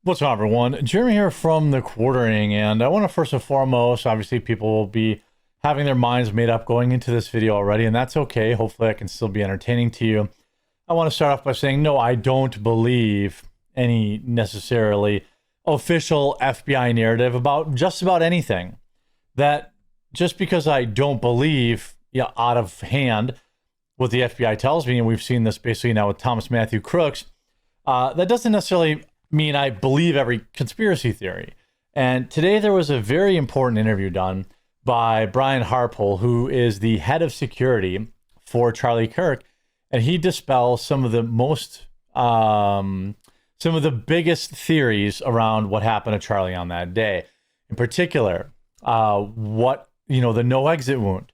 What's up, everyone? Jeremy here from The Quartering, and I want to first and foremost, obviously people will be having their minds made up going into this video already, and that's okay. Hopefully I can still be entertaining to you. I want to start off by saying, no, I don't believe any necessarily official FBI narrative about just about anything. That just because I don't believe out of hand what the FBI tells me, and we've seen this basically now with Thomas Matthew Crooks, that doesn't necessarily mean I believe every conspiracy theory. And today there was a very important interview done by Brian Harpole, who is the head of security for Charlie Kirk, and he dispels some of the biggest theories around what happened to Charlie on that day. In particular, the no exit wound.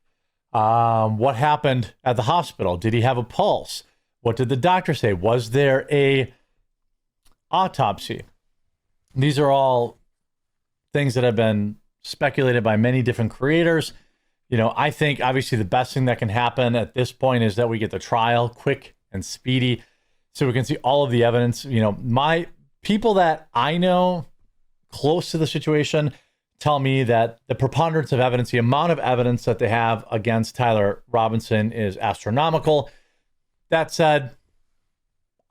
What happened at the hospital? Did he have a pulse? What did the doctor say? Was there a autopsy? These are all things that have been speculated by many different creators. I think obviously the best thing that can happen at this point is that we get the trial quick and speedy so we can see all of the evidence. My people that I know close to the situation tell me that the preponderance of evidence, the amount of evidence that they have against Tyler Robinson is astronomical. That said,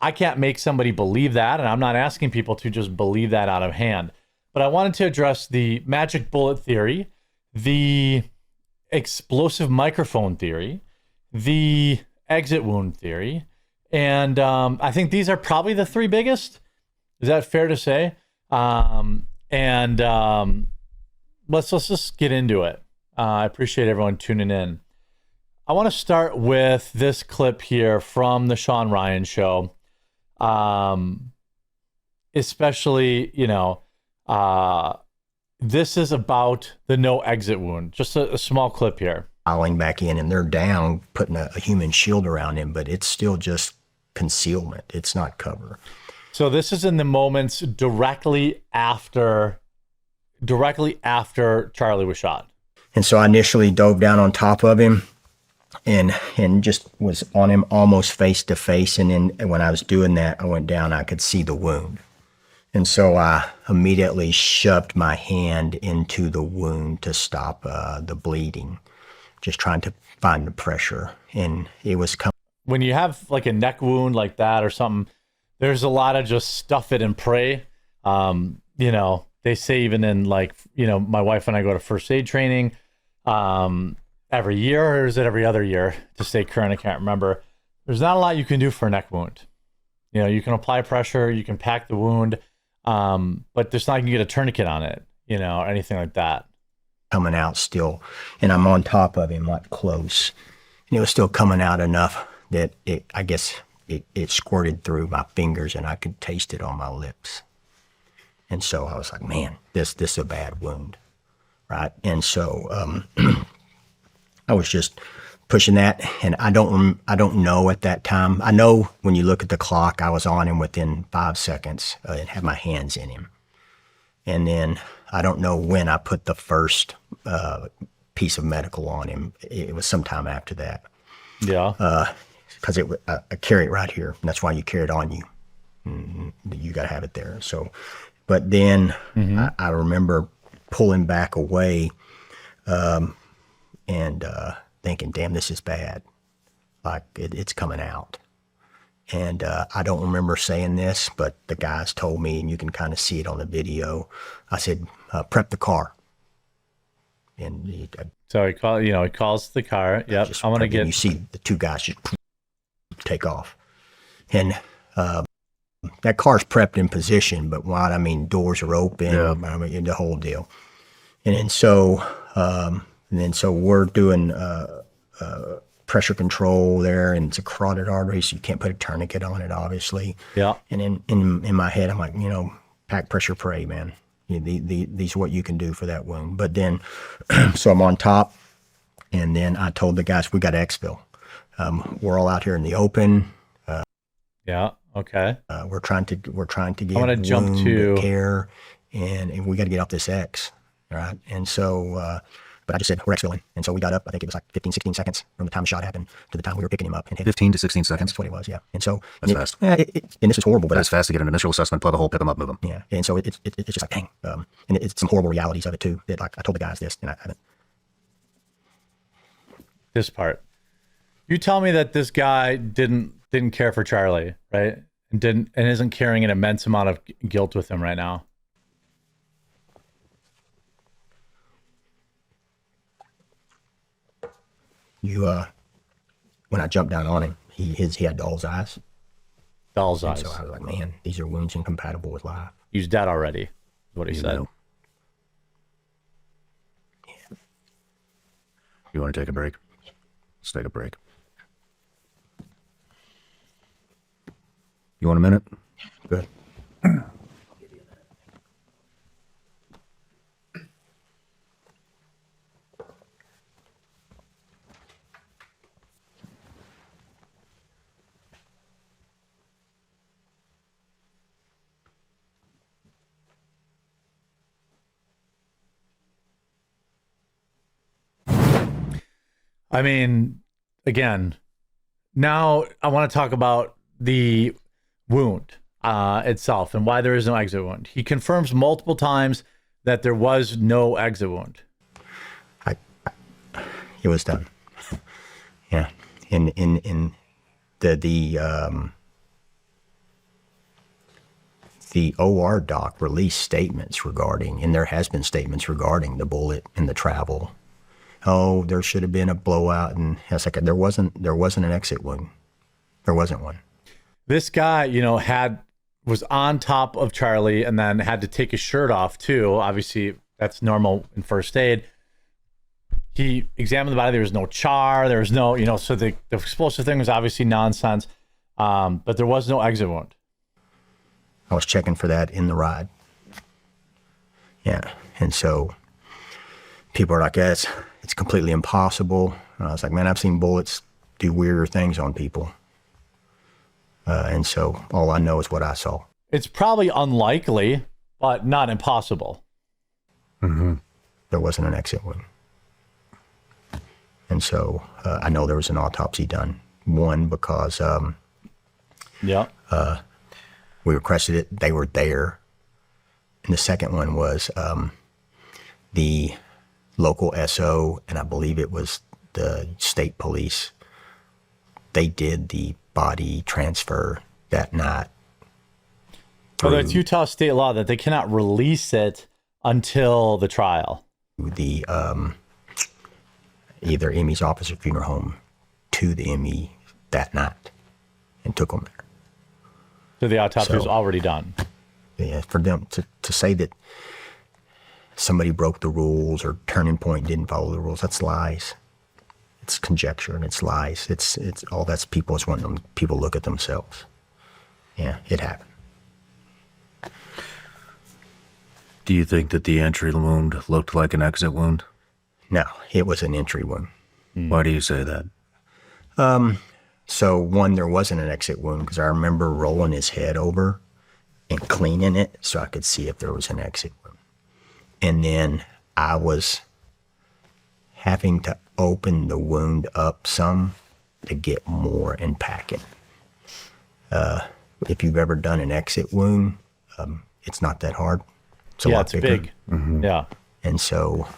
I can't make somebody believe that, and I'm not asking people to just believe that out of hand. But I wanted to address the magic bullet theory, the explosive microphone theory, the exit wound theory, and I think these are probably the three biggest. Is that fair to say? Let's just get into it. I appreciate everyone tuning in. I want to start with this clip here from the Sean Ryan show. Especially, this is about the no exit wound. Just a small clip here. Filing back in, and they're down, putting a human shield around him, but it's still just concealment. It's not cover. So this is in the moments directly after Charlie was shot. And so I initially dove down on top of him and just was on him almost face to face. And then when I was doing that, I went down, I could see the wound. And so I immediately shoved my hand into the wound to stop the bleeding, just trying to find the pressure. And it was coming. When you have like a neck wound like that or something, there's a lot of just stuff it and pray. They say even in my wife and I go to first aid training every year, or is it every other year to stay current? I can't remember. There's not a lot you can do for a neck wound. You can apply pressure, you can pack the wound, but there's not, you can get a tourniquet on it, or anything like that. Coming out still, and I'm on top of him, like close, and it was still coming out enough that it squirted through my fingers and I could taste it on my lips. And so I was like, man, this is a bad wound, right? And so I was just pushing that, and I don't know at that time. I know when you look at the clock, I was on him within 5 seconds and had my hands in him. And then I don't know when I put the first piece of medical on him. It was sometime after that. Yeah. Because I carry it right here. And that's why you carry it on you. You got to have it there. So, but then I remember pulling back away and thinking, damn, this is bad. Like it's coming out. And I don't remember saying this, but the guys told me, and you can kind of see it on the video. I said, prep the car. And so he calls the car. Yep. I want to get. You see the two guys just take off, and that car's prepped in position. But what I mean, doors are open. Yeah. I mean, the whole deal. And so we're doing pressure control there, and it's a carotid artery, so you can't put a tourniquet on it, obviously. Yeah. And in my head, I'm like, pack, pressure, pray, man. These are what you can do for that wound. But then, so I'm on top, and then I told the guys, we got to exfil. We're all out here in the open. Yeah. Okay. We're trying to get I want to jump to care, and we got to get off this X, right? And so But I just said, we're exfilling. And so we got up, I think it was like 15, 16 seconds from the time the shot happened to the time we were picking him up. And 15 to 16 seconds. that's what it was, yeah. And so... That's fast. Yeah, and this is horrible, but... But it's fast to get an initial assessment, plug a hole, pick them up, move them. Yeah, and so it's just like, dang. And it's some horrible realities of it, too. That, like, I told the guys this, and I haven't... This part. You tell me that this guy didn't care for Charlie, right? And isn't carrying an immense amount of guilt with him right now. When I jumped down on him, he had doll's eyes. Doll's eyes. So I was like, man, these are wounds incompatible with life. He's dead already, is what he said. Know. Yeah. You want to take a break? Let's take a break. You want a minute? Good. I mean, again, now I want to talk about the wound itself and why there is no exit wound. He confirms multiple times that there was no exit wound. It was done. Yeah. In the OR doc released statements regarding, and there has been statements regarding the bullet and the travel. Oh, there should have been a blowout, and it's like there wasn't an exit wound. There wasn't one. This guy, was on top of Charlie and then had to take his shirt off too. Obviously, that's normal in first aid. He examined the body. There was no char. There was no, so the explosive thing was obviously nonsense. But there was no exit wound. I was checking for that in the ride. Yeah, and so people are like, yeah, it's completely impossible. And I was like, man, I've seen bullets do weirder things on people. And so all I know is what I saw. It's probably unlikely, but not impossible. Mm-hmm. There wasn't an exit wound. And so I know there was an autopsy done. One, because we requested it. They were there. And the second one was the local SO, and I believe it was the state police. They did the body transfer that night. Well, it's Utah state law that they cannot release it until the trial. The either Emmy's office or funeral home to the Emmy that night and took them there. So the autopsy was already done. Yeah, for them to say that somebody broke the rules or Turning Point didn't follow the rules, that's lies. It's conjecture and it's lies. It's all that's people is wanting people to look at themselves. Yeah, it happened. Do you think that the entry wound looked like an exit wound? No, it was an entry wound. Why do you say that? So one, there wasn't an exit wound because I remember rolling his head over and cleaning it so I could see if there was an exit wound. And then I was having to open the wound up some to get more and pack it. If you've ever done an exit wound, it's not that hard. It's a lot it's bigger. big. Mm-hmm. Yeah. And so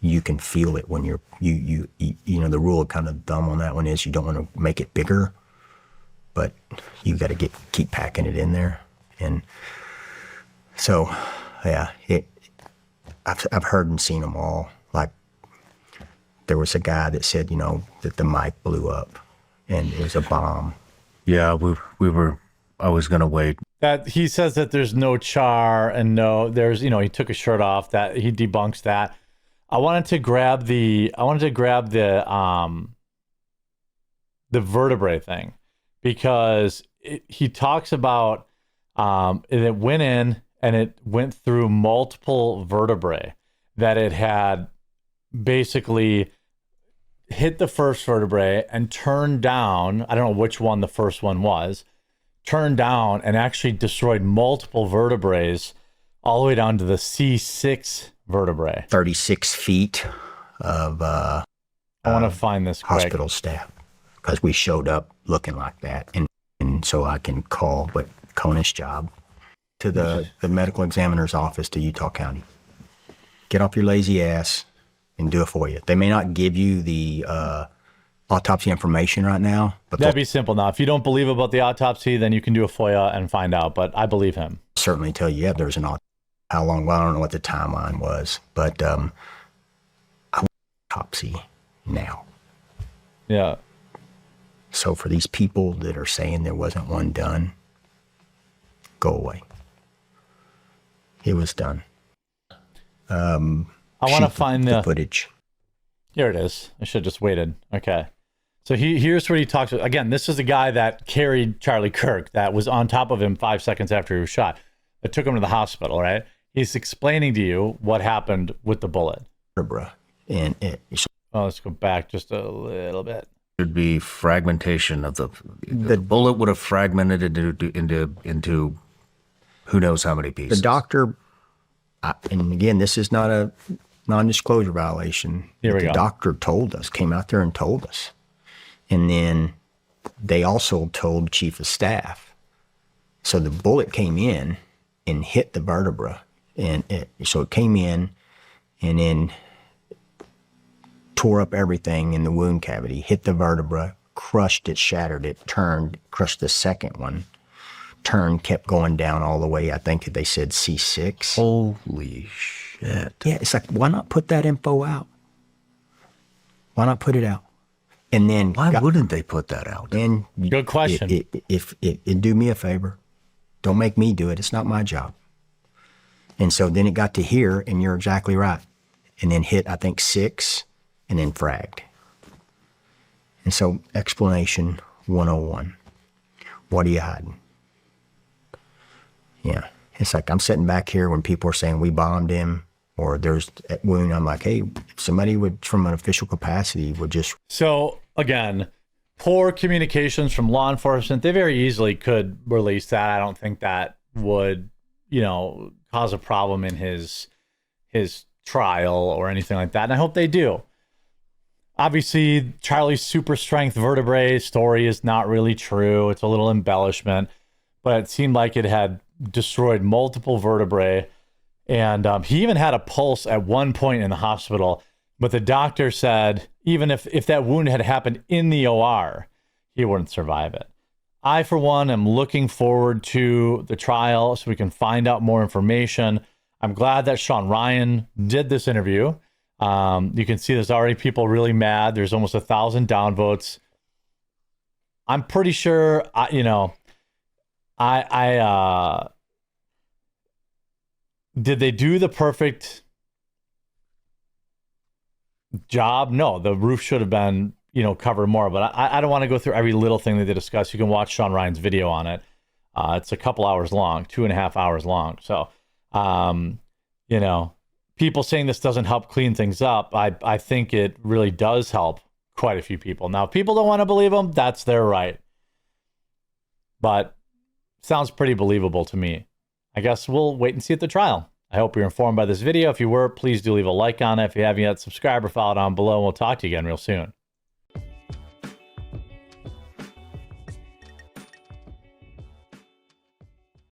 you can feel it when you the rule of kind of thumb on that one is you don't want to make it bigger, but you got to keep packing it in there. And so, yeah, I've heard and seen them all. Like there was a guy that said, that the mic blew up and it was a bomb. Yeah, I was going to wait. That he says that there's no char and he took his shirt off, that he debunks that. I wanted to grab the vertebrae thing because he talks about it went in and it went through multiple vertebrae, that it had basically hit the first vertebrae and turned down. I don't know which one the first one was, turned down and actually destroyed multiple vertebrae all the way down to the C6 vertebrae. 36 feet of I want to find this quick. hospital staff because we showed up looking like that. And so I can call what Conant's job to the medical examiner's office to Utah County. Get off your lazy ass and do it for you. They may not give you the autopsy information right now, but That'd be simple. Now, if you don't believe about the autopsy, then you can do a FOIA and find out. But I believe him. certainly tell you, yeah, there's an how long, well, I don't know what the timeline was, but I want autopsy now. Yeah. So for these people that are saying there wasn't one done, go away. It was done. I want to find the footage. Here it is. I should have just waited. Okay. So here's where he talks. Again, this is the guy that carried Charlie Kirk, that was on top of him 5 seconds after he was shot, that took him to the hospital, right? He's explaining to you what happened with the bullet. And let's go back just a little bit. Should be fragmentation of the bullet would have fragmented into who knows how many pieces. The doctor, and again, this is not a non-disclosure violation. Here we go. The doctor told us, came out there and told us. And then they also told chief of staff. So the bullet came in and hit the vertebra. So it came in and then tore up everything in the wound cavity, hit the vertebra, crushed it, shattered it, turned, crushed the second one, turned, kept going down all the way. I think they said C6. Holy shit. Yeah, it's like, why not put that info out? Why not put it out? And then why wouldn't they put that out? And good question. If do me a favor, don't make me do it. It's not my job. And so then it got to here, and you're exactly right. And then hit, I think, 6, and then fragged. And so explanation 101. What are you hiding? Yeah. It's like I'm sitting back here when people are saying we bombed him or there's that wound. I'm like, hey, if somebody would, from an official capacity, would just. So again, poor communications from law enforcement. They very easily could release that. I don't think that would, cause a problem in his trial or anything like that. And I hope they do. Obviously, Charlie's super strength vertebrae story is not really true. It's a little embellishment, but it seemed like it had destroyed multiple vertebrae. And he even had a pulse at one point in the hospital. But the doctor said, even if that wound had happened in the OR, he wouldn't survive it. I, for one, am looking forward to the trial so we can find out more information. I'm glad that Sean Ryan did this interview. You can see there's already people really mad. There's almost 1,000 downvotes. I'm pretty sure, did they do the perfect job? No, the roof should have been, covered more, but I don't want to go through every little thing that they discuss. You can watch Sean Ryan's video on it. It's a couple hours long, 2.5 hours long. So, people saying this doesn't help clean things up, I think it really does help quite a few people. Now, if people don't want to believe them, that's their right. But sounds pretty believable to me. I guess we'll wait and see at the trial. I hope you're informed by this video. If you were, please do leave a like on it. If you haven't yet, subscribe or follow down below. We'll talk to you again real soon.